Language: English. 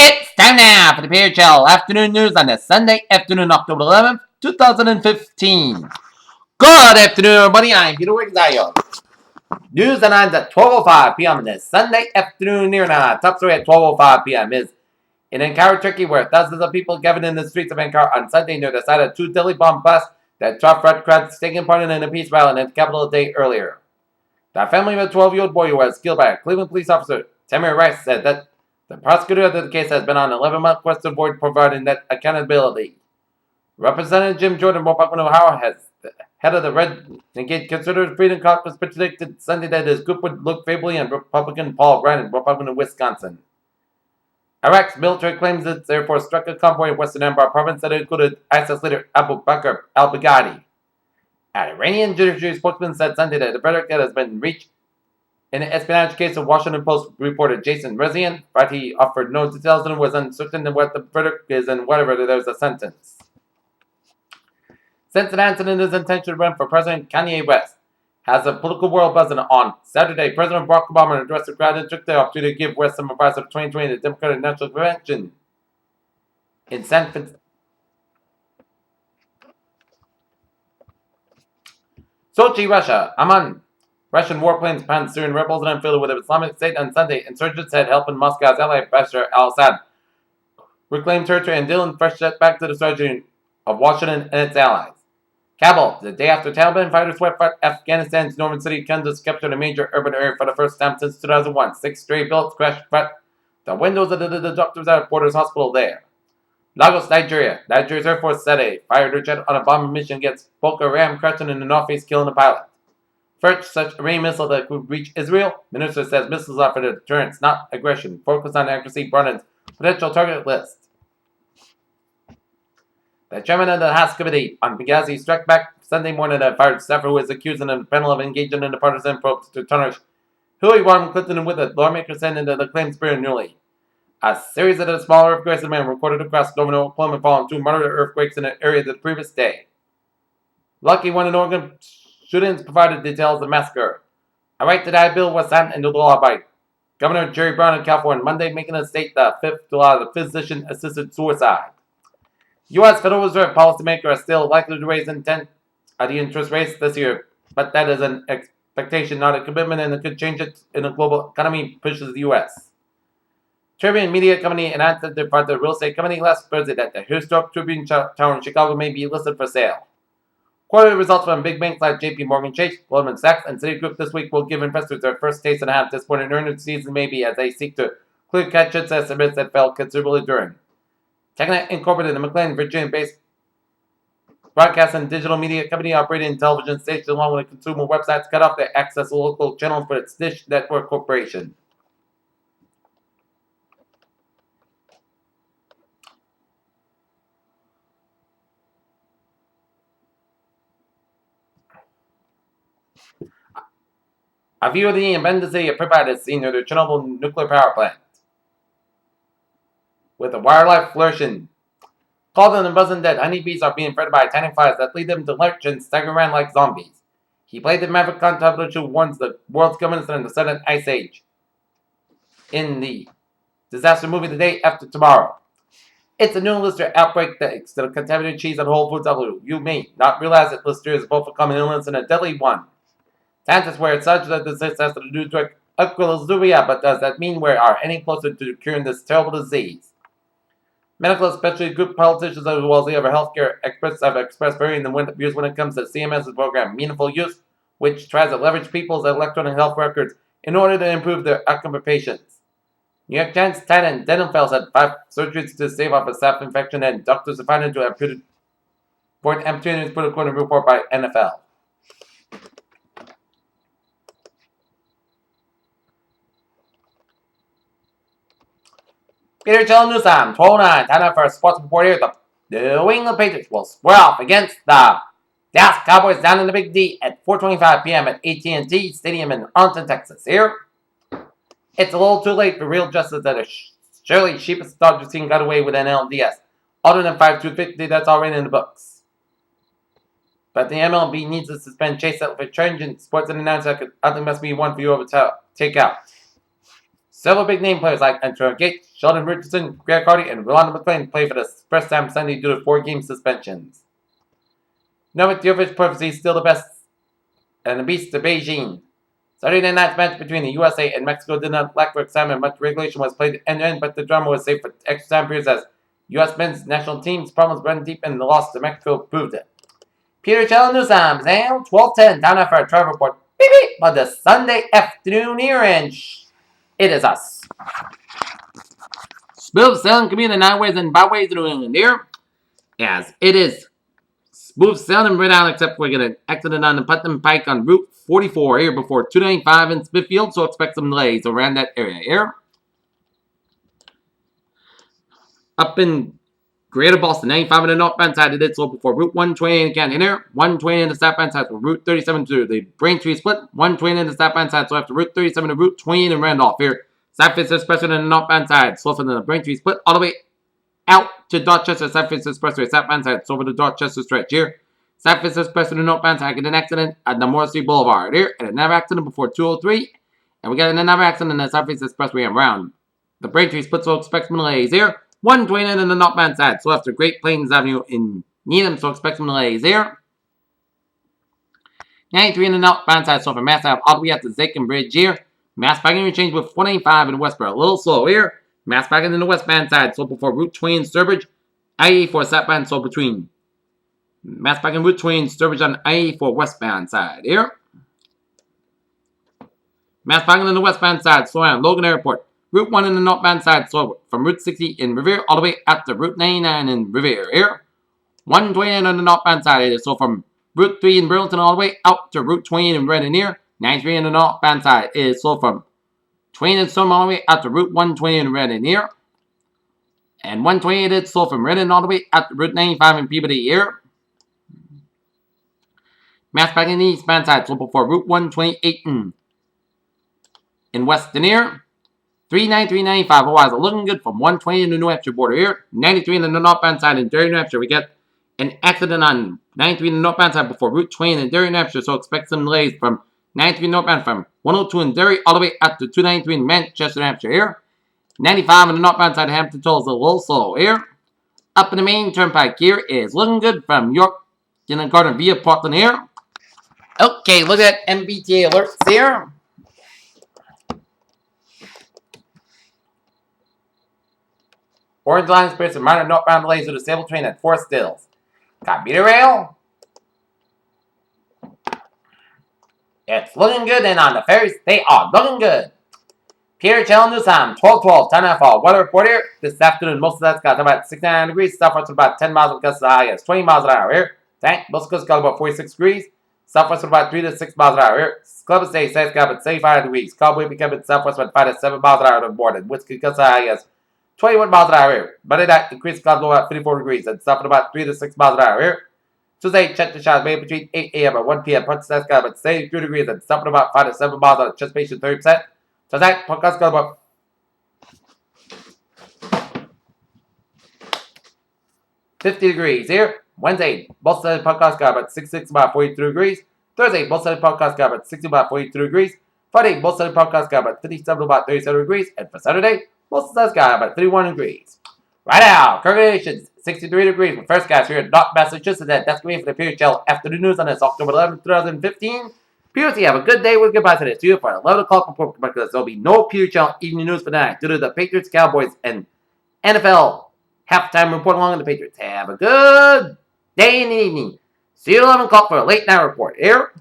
It's time now for the PHL afternoon news on this Sunday afternoon, October 11th, 2015. Good afternoon, everybody. I'm Peter Wiggins. News that ends at 12:05 p.m. on this Sunday afternoon near now. Top story at 12:05 p.m. is in Ankara, Turkey, where thousands of people gathered in the streets of Ankara on Sunday near the site of two Delhi bomb busts that tough red crowds taking part in a peace rally in the capital a day earlier. The family of a 12-year-old boy who was killed by a Cleveland police officer, Tamir Rice, said that the prosecutor of the case has been on an 11-month quest to avoid providing that accountability. Representative Jim Jordan, Republican of Ohio, has the head of the Red Engaged Conservative Freedom Caucus, predicted Sunday that his group would look favorably on Republican Paul Ryan, Republican of Wisconsin. Iraq's military claims it therefore struck a convoy in western Anbar province that included ISIS leader Abu Bakr al-Baghdadi. An Iranian judiciary spokesman said Sunday that the verdict has been reached in the espionage case of Washington Post reporter Jason Rezaian, but he offered no details and was uncertain of what the verdict is and whether there's a sentence. Since announcing his intention to run for president, Kanye West has a political world buzzing on Saturday. President Barack Obama addressed the crowd and took the opportunity to give West some advice of 2020 the Democratic National Convention in San Francisco. Sochi, Russia. Amman. Russian warplanes pounded Syrian rebels and unfilled with the Islamic State on Sunday. Insurgents had helped in Moscow's ally Bashar al-Assad reclaim territory and dealing fresh jet back to the strategy of Washington and its allies. Kabul, the day after Taliban fighters swept Afghanistan's northern city Kunduz, captured a major urban area for the first time since 2001. 6 stray bullets crashed the windows of the doctors at Borders Hospital there. Lagos, Nigeria. Nigeria's Air Force said a fired a jet on a bombing mission against Boko Haram, crashing in the northeast, killing a pilot. First such Iranian missile that could reach Israel, minister says missiles are for deterrence, not aggression. Focus on accuracy, broadens potential target list. The chairman of the House Committee on Benghazi struck back Sunday morning at a fired staffer who was accused in a panel of engaging in the partisan probe to tarnish Hillary Clinton with the lawmakers sent into the claims period newly. A series of the smaller earthquakes in man recorded across northern Oklahoma following 2 moderate earthquakes in the area the previous day. Lucky one in Oregon, shootings provided details of the massacre. A right to die bill was signed into law by Governor Jerry Brown of California Monday, making the state the 5th to allow the physician-assisted suicide. U.S. Federal Reserve policymakers are still likely to raise the interest rates this year, but that is an expectation, not a commitment, and it could change it in a global economy pushes the U.S. Tribune Media Company announced that their the real estate company last Thursday that the historic Tribune Tower in Chicago may be listed for sale. Quarterly results from big banks like J.P. Morgan Chase, Goldman Sachs, and Citigroup this week will give investors their first taste and have disappointing earnings season maybe as they seek to clear catch-its estimates that fell considerably during. Technet Incorporated, a McLean, Virginia-based broadcast and digital media company operating television stations along with consumer websites, cut off their access to local channels for its Dish Network Corporation. A view of the embassy provided seen near the Chernobyl nuclear power plant, with the wildlife flourishing. Called and wasn't dead, honeybees are being fed by tiny flies that lead them to lurch and stagger around like zombies. He played the Maverick Contabler who warns the world's governments in the sudden ice age in the disaster movie The Day After Tomorrow. It's a new Lister outbreak thanks to the contaminated cheese at Whole Foods. You may not realize that Lister is both a common illness and a deadly one. Scientists where it's such that disease has to do with Equilizuria, but does that mean we are any closer to curing this terrible disease? Medical specialty group politicians as well as the other healthcare experts have expressed varying views when it comes to CMS's program Meaningful Use, which tries to leverage people's electronic health records in order to improve their outcome for patients. New York Times Titan Denenfels had 5 surgeries to stave off a staph infection, and doctors are finding to amputate amputations put according to a report by NFL. Peter Chell News on 12:09. Time now for a sports report here. The New England Patriots will square off against the Dallas Cowboys down in the Big D at 4:25 p.m. at AT&T Stadium in Arlington, Texas. Here, it's a little too late for real justice that a surely cheapest Dodgers team got away with an LDS. Other than 5-250, that's already in the books. But the MLB needs to suspend Chase Elliott for changing sports and announce that I think must be one for you over to take out. Several big name players like Antonio Gates, Sheldon Richardson, Greg Hardy, and Rolando McClain play for the first time Sunday due to 4-game suspensions. Novak Djokovic's prophecy is still the best, and the beast of Beijing. Saturday night's match between the USA and Mexico did not lack for excitement. Much regulation was played end-to-end, but the drama was saved for extra time periods as U.S. men's national team's problems run deep, and the loss to Mexico proved it. Peter Chell News Times, now 12:10, time now for a travel report. Beep beep on the Sunday afternoon here, and it is us. Smooth sailing can be the 9 ways and byways of New England here, as it is smooth sailing right out, except we're going to accident on the Putnam Pike on Route 44 here before 295 in Smithfield, so expect some delays around that area here. Up in Greater Boston, 95 on the northbound side, it did slow before Route 120 again in here. 120 on the southbound side for Route 37 to the Braintree split. 120 on the southbound side, so after Route 37 to Route 20 in Randolph here. Southwest Expressway on the northbound side, slow from the Braintree split all the way out to Dorchester Southwest Expressway, southbound side, so over the Dorchester stretch here. Southwest Expressway to the northbound side, get an accident at the Morrissey Boulevard here, and another accident before 203. And we got another accident in the Southwest Expressway and around the Braintree split, so expect some delays here. 120 on the northbound side, so after Great Plains Avenue in Needham, so expect some delays here. 93 on the northbound side, so from Mass Ave all the way up to Zakin Bridge here. Mass parking interchange with 185 in Westboro, a little slow here. Mass parking in the westbound side, so before Route 20 in Sturbridge. I-84 southbound, so between Mass parking Route 20 in Sturbridge on I-84 westbound side here. Mass parking in the westbound side, so around Logan Airport. Route 1 in the northbound side, so from Route 60 in Revere all the way up to Route 99 in Revere here. 120 on the northbound side, so from Route 3 in Burlington all the way out to Route 20 in Redden here. 93 on the northbound side is so from 20 in Storm all the way out to Route 120 in Redden here. And 128 is so from Redden all the way out to Route 95 in Peabody here. Mass parking in the eastbound side, so before Route 128 in Weston here. 393.95, otherwise looking good from 120 in the New Hampshire border here. 93 in the northbound side in Derry, New Hampshire. We get an accident on 93 in the northbound side before Route 20 in Derry, New Hampshire, so expect some delays from 93 northbound from 102 in Derry all the way up to 293 in Manchester, New Hampshire here. 95 on the northbound side of Hampton Tolls a little slow here. Up in the main turnpike here is looking good from York in the Garden via Portland here. Okay, look at MBTA alerts here. Orange line experienced some minor northbound delays due to stable train at Forest Hills. Commuter rail. It's looking good, and on the ferries, they are looking good. Peter Chell News Time, 12:12, time now for weather report here. This afternoon, most of that's got about 69 degrees. Southwest about 10 miles with gusts as high as 20 miles an hour here. Tank, most gusts got about 46 degrees. Southwest about 3 to 6 miles an hour here. Club State says got about 75 degrees. Cowboy become at southwest about 5 to 7 miles an hour on board. And Whiskey gusts as high as 21 miles an hour here. Monday night, increased clouds about 54 degrees. And south about 3 to 6 miles an hour here. Tuesday, check the shots made between 8 a.m. and 1 p.m. Punch got about 73 degrees. And south about 5 to 7 miles on anticipation 30%. Tonight, podcast got about 50 degrees here. Wednesday, both sides of the podcast got about 66, about 42 degrees. Thursday, both sides of the podcast got about 60, about 42 degrees. Friday, both sides of the podcast got about 57, about 37 degrees. And for Saturday, both sides got about 31 degrees. Right now, congratulations, 63 degrees. With first guys here in North Massachusetts. That's going to be for the Peter Chell Afternoon News on this October 11th, 2015. POC, have a good day. We'll goodbye today. See you for 11 o'clock report because there'll be no Peter Chell evening news for tonight due to the Patriots, Cowboys, and NFL halftime report along with the Patriots. Have a good day and evening. See you at 11 o'clock for a late night report here.